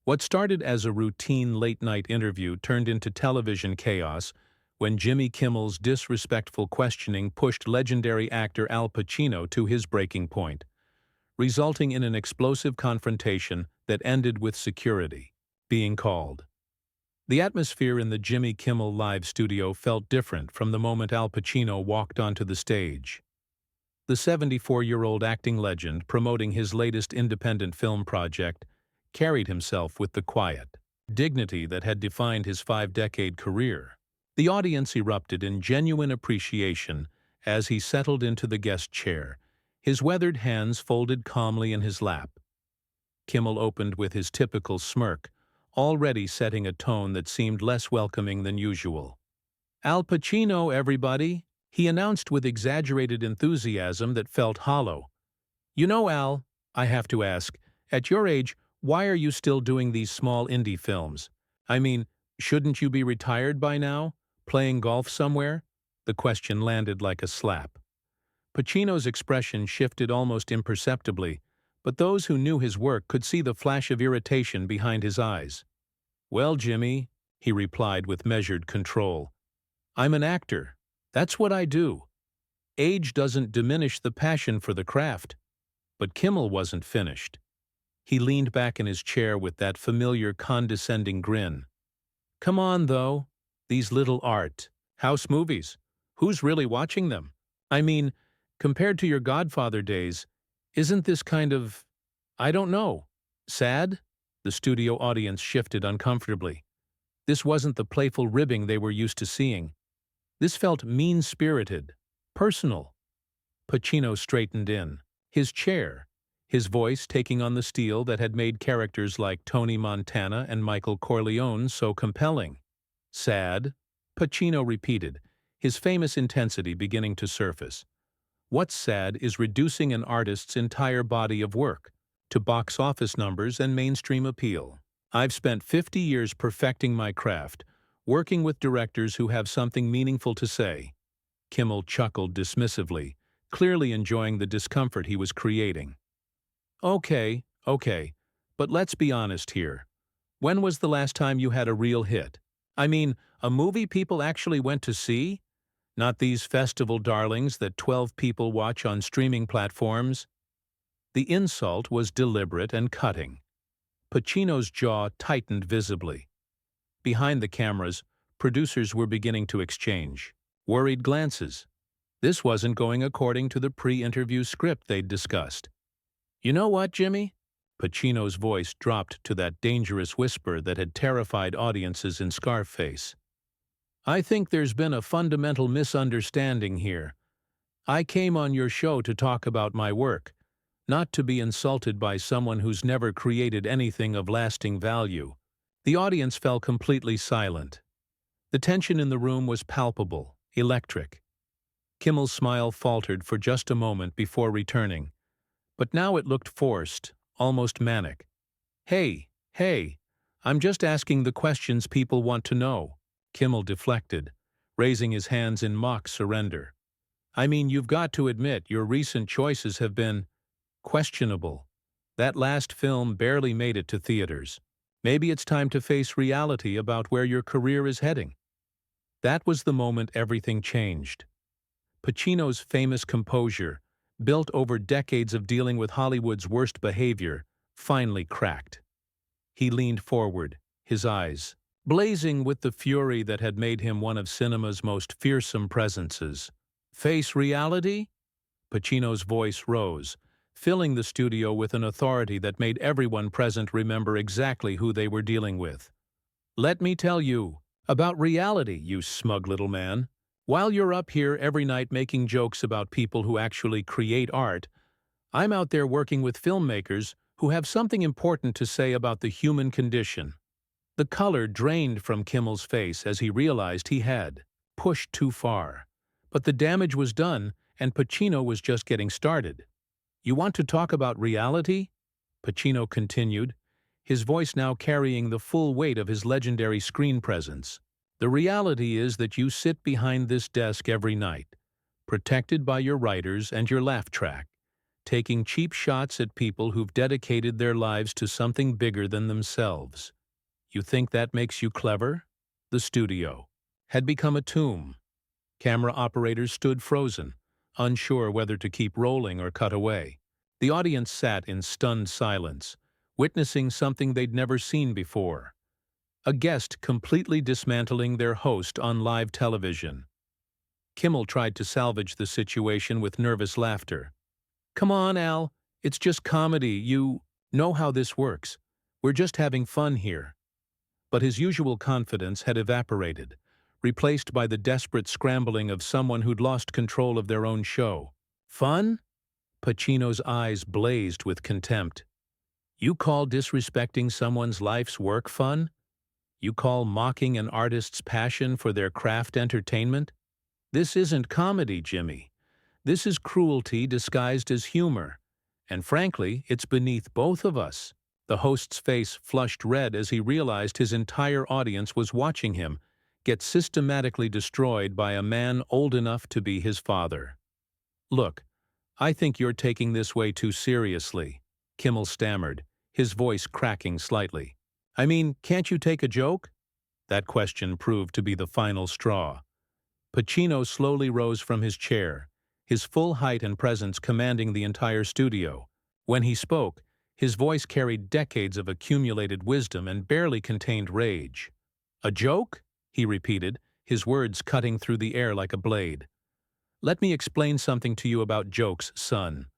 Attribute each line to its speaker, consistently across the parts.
Speaker 1: What started as a routine late-night interview turned into television chaos when Jimmy Kimmel's disrespectful questioning pushed legendary actor Al Pacino to his breaking point, resulting in an explosive confrontation that ended with security being called. The atmosphere in the Jimmy Kimmel live studio felt different from the moment Al Pacino walked onto the stage. The 74-year-old acting legend promoting his latest independent film project carried himself with the quiet dignity that had defined his 5-decade career. The audience erupted in genuine appreciation as he settled into the guest chair, his weathered hands folded calmly in his lap. Kimmel opened with his typical smirk, already setting a tone that seemed less welcoming than usual. "Al Pacino, everybody," he announced with exaggerated enthusiasm that felt hollow. "You know, Al, I have to ask, at your age, why are you still doing these small indie films? I mean, shouldn't you be retired by now? Playing golf somewhere?" The question landed like a slap. Pacino's expression shifted almost imperceptibly, but those who knew his work could see the flash of irritation behind his eyes. "Well, Jimmy," he replied with measured control, "I'm an actor. That's what I do. Age doesn't diminish the passion for the craft." But Kimmel wasn't finished. He leaned back in his chair with that familiar condescending grin. "Come on, though. These little art house movies. Who's really watching them? I mean, compared to your Godfather days, isn't this kind of, I don't know, sad?" The studio audience shifted uncomfortably. This wasn't the playful ribbing they were used to seeing. This felt mean-spirited, personal. Pacino straightened in, his chair, his voice taking on the steel that had made characters like Tony Montana and Michael Corleone so compelling. "Sad?" Pacino repeated, his famous intensity beginning to surface. "What's sad is reducing an artist's entire body of work to box office numbers and mainstream appeal. I've spent 50 years perfecting my craft, working with directors who have something meaningful to say." Kimmel chuckled dismissively, clearly enjoying the discomfort he was creating. Okay, but let's be honest here. When was the last time you had a real hit? I mean, a movie people actually went to see? Not these festival darlings that 12 people watch on streaming platforms." The insult was deliberate and cutting. Pacino's jaw tightened visibly. Behind the cameras, producers were beginning to exchange worried glances. This wasn't going according to the pre-interview script they'd discussed. "You know what, Jimmy?" Pacino's voice dropped to that dangerous whisper that had terrified audiences in Scarface. "I think there's been a fundamental misunderstanding here. I came on your show to talk about my work, not to be insulted by someone who's never created anything of lasting value." The audience fell completely silent. The tension in the room was palpable, electric. Kimmel's smile faltered for just a moment before returning, but now it looked forced, almost manic. Hey, I'm just asking the questions people want to know." Kimmel deflected, raising his hands in mock surrender. "I mean, you've got to admit your recent choices have been questionable. That last film barely made it to theaters. Maybe it's time to face reality about where your career is heading." That was the moment everything changed. Pacino's famous composure, built over decades of dealing with Hollywood's worst behavior, finally cracked. He leaned forward, his eyes blazing with the fury that had made him one of cinema's most fearsome presences. "Face reality?" Pacino's voice rose, filling the studio with an authority that made everyone present remember exactly who they were dealing with. "Let me tell you about reality, you smug little man. While you're up here every night making jokes about people who actually create art, I'm out there working with filmmakers who have something important to say about the human condition." The color drained from Kimmel's face as he realized he had pushed too far. But the damage was done, and Pacino was just getting started. "You want to talk about reality?" Pacino continued, his voice now carrying the full weight of his legendary screen presence. "The reality is that you sit behind this desk every night, protected by your writers and your laugh track, taking cheap shots at people who've dedicated their lives to something bigger than themselves. You think that makes you clever? The studio had become a tomb. Camera operators stood frozen, unsure whether to keep rolling or cut away. The audience sat in stunned silence, witnessing something they'd never seen before. A guest completely dismantling their host on live television. Kimmel tried to salvage the situation with nervous laughter. "Come on, Al. It's just comedy. You know how this works. We're just having fun here." But his usual confidence had evaporated, replaced by the desperate scrambling of someone who'd lost control of their own show. "Fun?" Pacino's eyes blazed with contempt. "You call disrespecting someone's life's work fun? You call mocking an artist's passion for their craft entertainment? This isn't comedy, Jimmy. This is cruelty disguised as humor. And frankly, it's beneath both of us." The host's face flushed red as he realized his entire audience was watching him get systematically destroyed by a man old enough to be his father. "Look, I think you're taking this way too seriously," Kimmel stammered, his voice cracking slightly. "I mean, can't you take a joke?" That question proved to be the final straw. Pacino slowly rose from his chair, his full height and presence commanding the entire studio. When he spoke, his voice carried decades of accumulated wisdom and barely contained rage. "A joke?" he repeated, his words cutting through the air like a blade. "Let me explain something to you about jokes, son.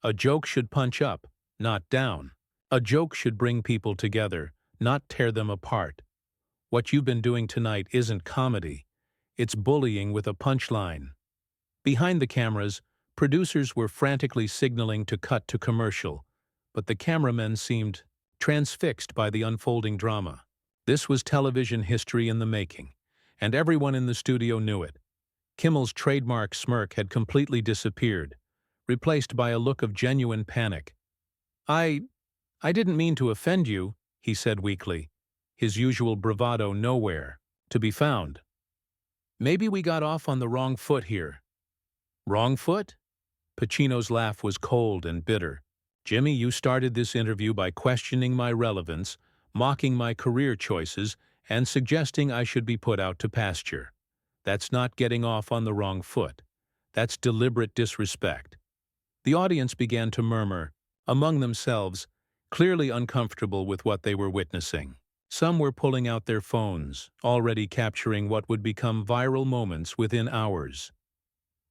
Speaker 1: A joke should punch up, not down. A joke should bring people together, not tear them apart. What you've been doing tonight isn't comedy. It's bullying with a punchline." Behind the cameras, producers were frantically signaling to cut to commercial, but the cameramen seemed transfixed by the unfolding drama. This was television history in the making, and everyone in the studio knew it. Kimmel's trademark smirk had completely disappeared, replaced by a look of genuine panic. I didn't mean to offend you," he said weakly, his usual bravado nowhere to be found. "Maybe we got off on the wrong foot here." "Wrong foot?" Pacino's laugh was cold and bitter. "Jimmy, you started this interview by questioning my relevance, mocking my career choices, and suggesting I should be put out to pasture. That's not getting off on the wrong foot. That's deliberate disrespect." The audience began to murmur, among themselves, clearly uncomfortable with what they were witnessing. Some were pulling out their phones, already capturing what would become viral moments within hours.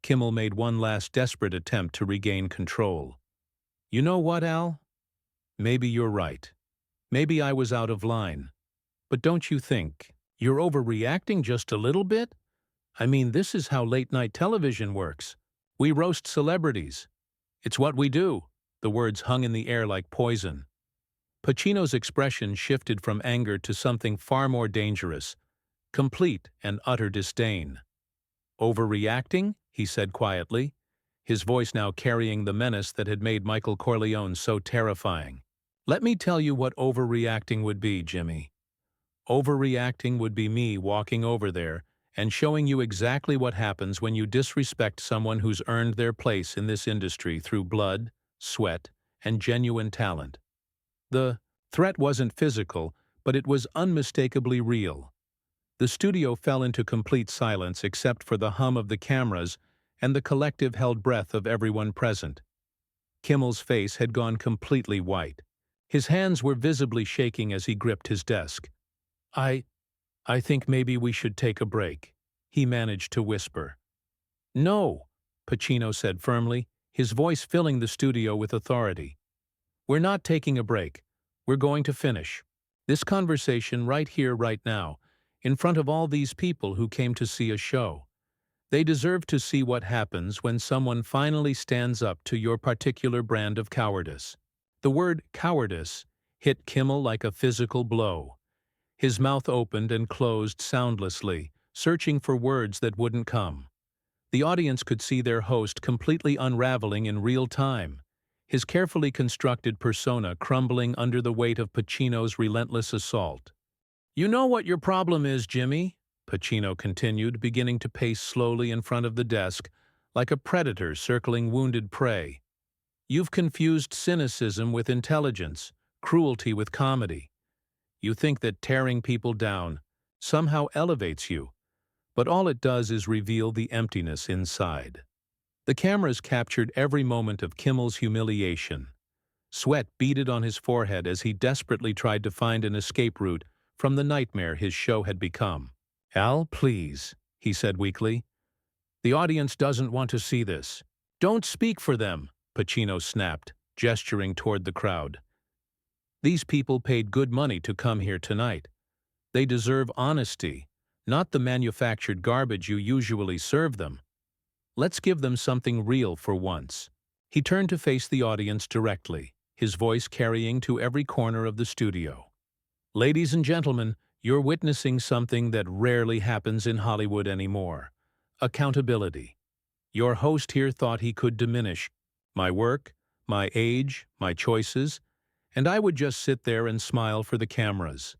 Speaker 1: Kimmel made one last desperate attempt to regain control. "You know what, Al? Maybe you're right. Maybe I was out of line. But don't you think you're overreacting just a little bit? I mean, this is how late-night television works. We roast celebrities. It's what we do." The words hung in the air like poison. Pacino's expression shifted from anger to something far more dangerous, complete and utter disdain. "Overreacting?" he said quietly, his voice now carrying the menace that had made Michael Corleone so terrifying. "Let me tell you what overreacting would be, Jimmy. Overreacting would be me walking over there and showing you exactly what happens when you disrespect someone who's earned their place in this industry through blood, sweat, and genuine talent." The threat wasn't physical, but it was unmistakably real. The studio fell into complete silence except for the hum of the cameras and the collective held breath of everyone present. Kimmel's face had gone completely white. His hands were visibly shaking as he gripped his desk. I think maybe we should take a break," he managed to whisper. "No," Pacino said firmly, his voice filling the studio with authority. "We're not taking a break. We're going to finish this conversation right here, right now, in front of all these people who came to see a show. They deserve to see what happens when someone finally stands up to your particular brand of cowardice." The word cowardice hit Kimmel like a physical blow. His mouth opened and closed soundlessly, searching for words that wouldn't come. The audience could see their host completely unraveling in real time, his carefully constructed persona crumbling under the weight of Pacino's relentless assault. "You know what your problem is, Jimmy?" Pacino continued, beginning to pace slowly in front of the desk, like a predator circling wounded prey. You've confused cynicism with intelligence, cruelty with comedy. You think that tearing people down somehow elevates you, but all it does is reveal the emptiness inside. The cameras captured every moment of Kimmel's humiliation. Sweat beaded on his forehead as he desperately tried to find an escape route from the nightmare his show had become. "Al, please," he said weakly. "The audience doesn't want to see this." "Don't speak for them," Pacino snapped, gesturing toward the crowd. "These people paid good money to come here tonight. They deserve honesty, not the manufactured garbage you usually serve them. Let's give them something real for once." He turned to face the audience directly, his voice carrying to every corner of the studio. "Ladies and gentlemen, you're witnessing something that rarely happens in Hollywood anymore. Accountability. Your host here thought he could diminish my work, my age, my choices, and I would just sit there and smile for the cameras."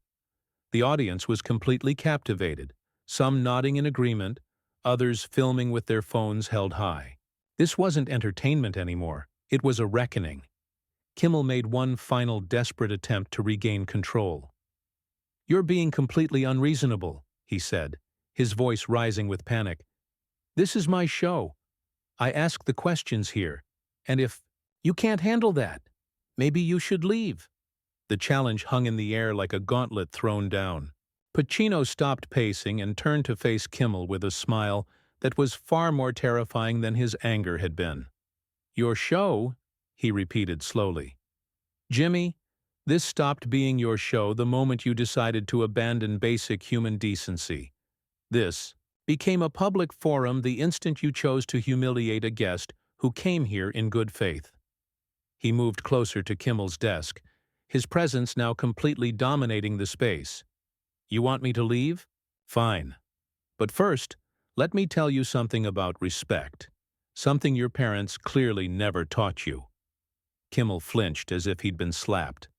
Speaker 1: The audience was completely captivated, some nodding in agreement, others filming with their phones held high. This wasn't entertainment anymore, it was a reckoning. Kimmel made one final desperate attempt to regain control. "You're being completely unreasonable," he said, his voice rising with panic. "This is my show. I ask the questions here, and if you can't handle that, maybe you should leave." The challenge hung in the air like a gauntlet thrown down. Pacino stopped pacing and turned to face Kimmel with a smile that was far more terrifying than his anger had been. "Your show?" he repeated slowly. "Jimmy, this stopped being your show the moment you decided to abandon basic human decency. This became a public forum the instant you chose to humiliate a guest who came here in good faith." He moved closer to Kimmel's desk, his presence now completely dominating the space. "You want me to leave? Fine. But first, let me tell you something about respect. Something your parents clearly never taught you." Kimmel flinched as if he'd been slapped.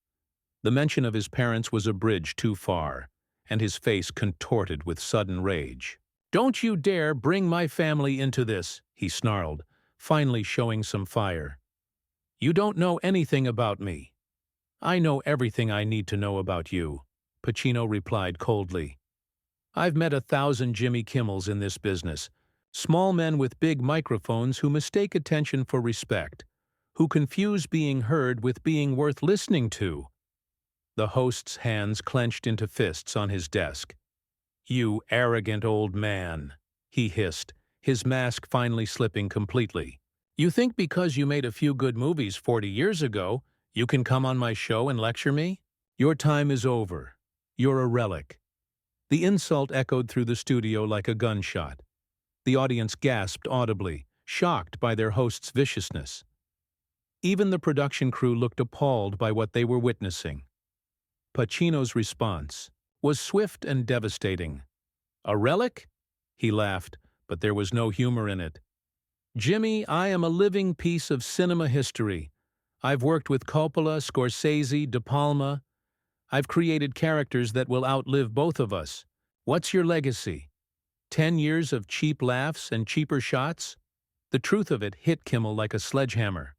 Speaker 1: The mention of his parents was a bridge too far, and his face contorted with sudden rage. "Don't you dare bring my family into this," he snarled, finally showing some fire. "You don't know anything about me." "I know everything I need to know about you," Pacino replied coldly. "I've met 1,000 Jimmy Kimmels in this business, small men with big microphones who mistake attention for respect, who confuse being heard with being worth listening to." The host's hands clenched into fists on his desk. "You arrogant old man," he hissed, his mask finally slipping completely. "You think because you made a few good movies 40 years ago, you can come on my show and lecture me? Your time is over. You're a relic." The insult echoed through the studio like a gunshot. The audience gasped audibly, shocked by their host's viciousness. Even the production crew looked appalled by what they were witnessing. Pacino's response was swift and devastating. "A relic?" He laughed, but there was no humor in it. "Jimmy, I am a living piece of cinema history. I've worked with Coppola, Scorsese, De Palma. I've created characters that will outlive both of us. What's your legacy? 10 years of cheap laughs and cheaper shots?" The truth of it hit Kimmel like a sledgehammer.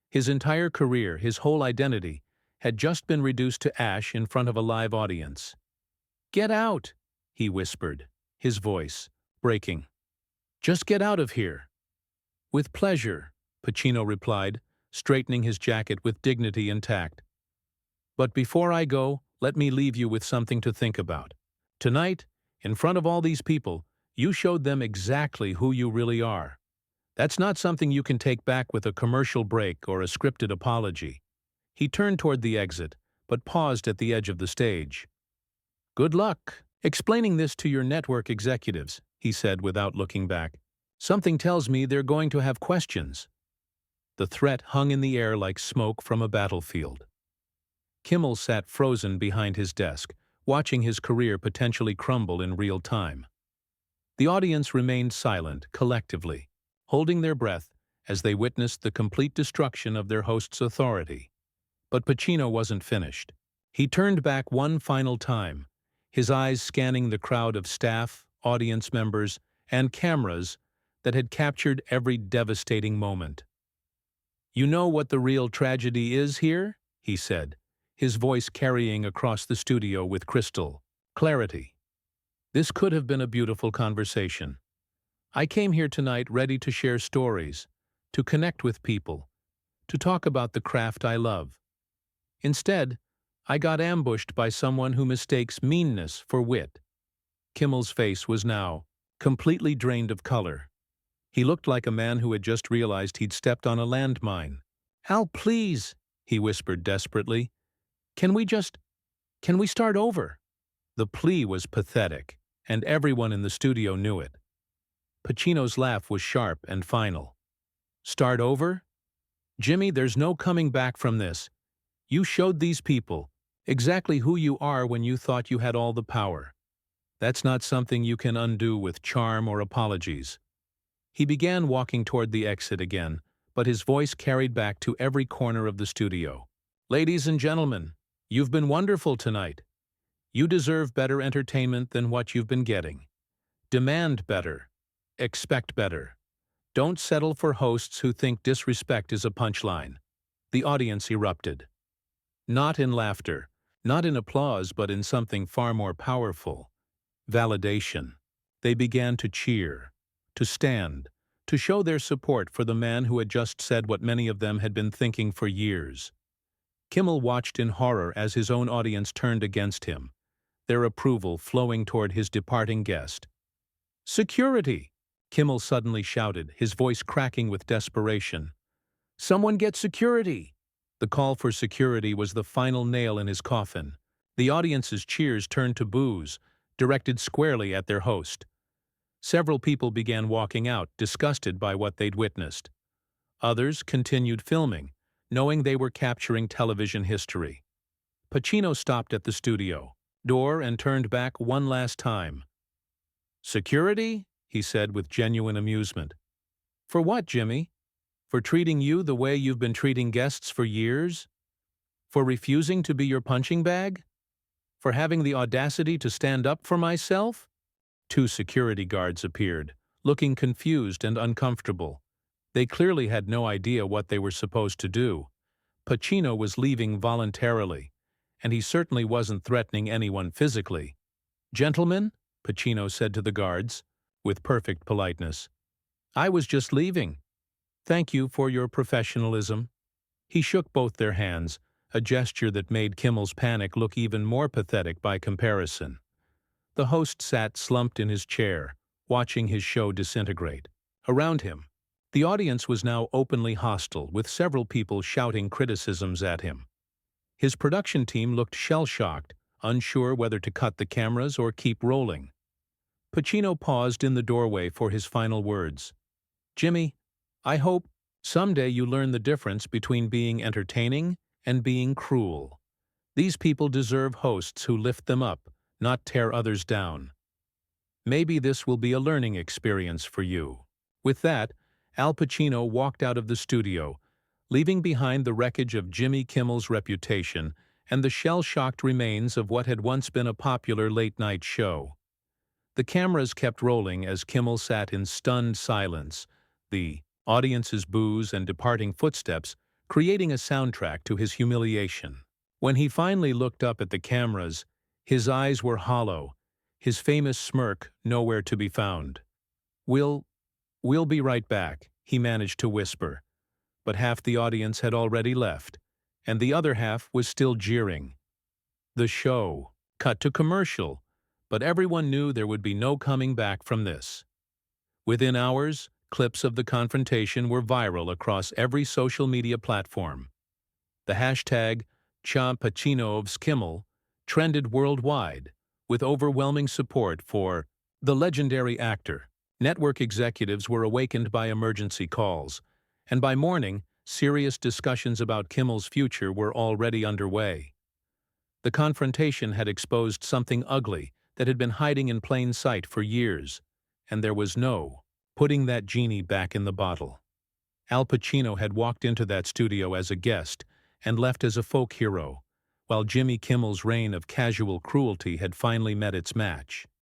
Speaker 1: His entire career, his whole identity, had just been reduced to ash in front of a live audience. "Get out," he whispered, his voice breaking. "Just get out of here." "With pleasure," Pacino replied, straightening his jacket with dignity and tact. "But before I go, let me leave you with something to think about. Tonight, in front of all these people, you showed them exactly who you really are. That's not something you can take back with a commercial break or a scripted apology." He turned toward the exit, but paused at the edge of the stage. "Good luck explaining this to your network executives," he said without looking back. "Something tells me they're going to have questions." The threat hung in the air like smoke from a battlefield. Kimmel sat frozen behind his desk, watching his career potentially crumble in real time. The audience remained silent, collectively, holding their breath as they witnessed the complete destruction of their host's authority. But Pacino wasn't finished. He turned back one final time, his eyes scanning the crowd of staff, audience members, and cameras that had captured every devastating moment. "You know what the real tragedy is here?" he said, his voice carrying across the studio with crystal clarity. "This could have been a beautiful conversation. I came here tonight ready to share stories, to connect with people, to talk about the craft I love. Instead, I got ambushed by someone who mistakes meanness for wit." Kimmel's face was now completely drained of color. He looked like a man who had just realized he'd stepped on a landmine. "Al, please," he whispered desperately. Can we start over?" The plea was pathetic, and everyone in the studio knew it. Pacino's laugh was sharp and final. "Start over? Jimmy, there's no coming back from this. You showed these people exactly who you are when you thought you had all the power. That's not something you can undo with charm or apologies." He began walking toward the exit again, but his voice carried back to every corner of the studio. "Ladies and gentlemen, you've been wonderful tonight. You deserve better entertainment than what you've been getting. Demand better. Expect better. Don't settle for hosts who think disrespect is a punchline." The audience erupted. Not in laughter, not in applause, but in something far more powerful: validation. They began to cheer, to stand, to show their support for the man who had just said what many of them had been thinking for years. Kimmel watched in horror as his own audience turned against him, their approval flowing toward his departing guest. "Security!" Kimmel suddenly shouted, his voice cracking with desperation. "Someone get security!" The call for security was the final nail in his coffin. The audience's cheers turned to boos, directed squarely at their host. Several people began walking out, disgusted by what they'd witnessed. Others continued filming, knowing they were capturing television history. Pacino stopped at the studio door and turned back one last time. "Security?" he said with genuine amusement. "For what, Jimmy? For treating you the way you've been treating guests for years? For refusing to be your punching bag? For having the audacity to stand up for myself?" Two security guards appeared, looking confused and uncomfortable. They clearly had no idea what they were supposed to do. Pacino was leaving voluntarily, and he certainly wasn't threatening anyone physically. "Gentlemen," Pacino said to the guards, with perfect politeness, "I was just leaving. Thank you for your professionalism." He shook both their hands, a gesture that made Kimmel's panic look even more pathetic by comparison. The host sat slumped in his chair, watching his show disintegrate. Around him, the audience was now openly hostile, with several people shouting criticisms at him. His production team looked shell-shocked, unsure whether to cut the cameras or keep rolling. Pacino paused in the doorway for his final words. "Jimmy, I hope someday you learn the difference between being entertaining and being cruel. These people deserve hosts who lift them up, not tear others down. Maybe this will be a learning experience for you." With that, Al Pacino walked out of the studio, leaving behind the wreckage of Jimmy Kimmel's reputation and the shell-shocked remains of what had once been a popular late-night show. The cameras kept rolling as Kimmel sat in stunned silence, the audience's boos and departing footsteps creating a soundtrack to his humiliation. When he finally looked up at the cameras, his eyes were hollow, his famous smirk nowhere to be found. We'll be right back," he managed to whisper. But half the audience had already left, and the other half was still jeering. The show cut to commercial, but everyone knew there would be no coming back from this. Within hours, clips of the confrontation were viral across every social media platform. The hashtag #ChaPacinovsKimmel trended worldwide, with overwhelming support for the legendary actor. Network executives were awakened by emergency calls, and by morning, serious discussions about Kimmel's future were already underway. The confrontation had exposed something ugly that had been hiding in plain sight for years, and there was no putting that genie back in the bottle. Al Pacino had walked into that studio as a guest and left as a folk hero, while Jimmy Kimmel's reign of casual cruelty had finally met its match.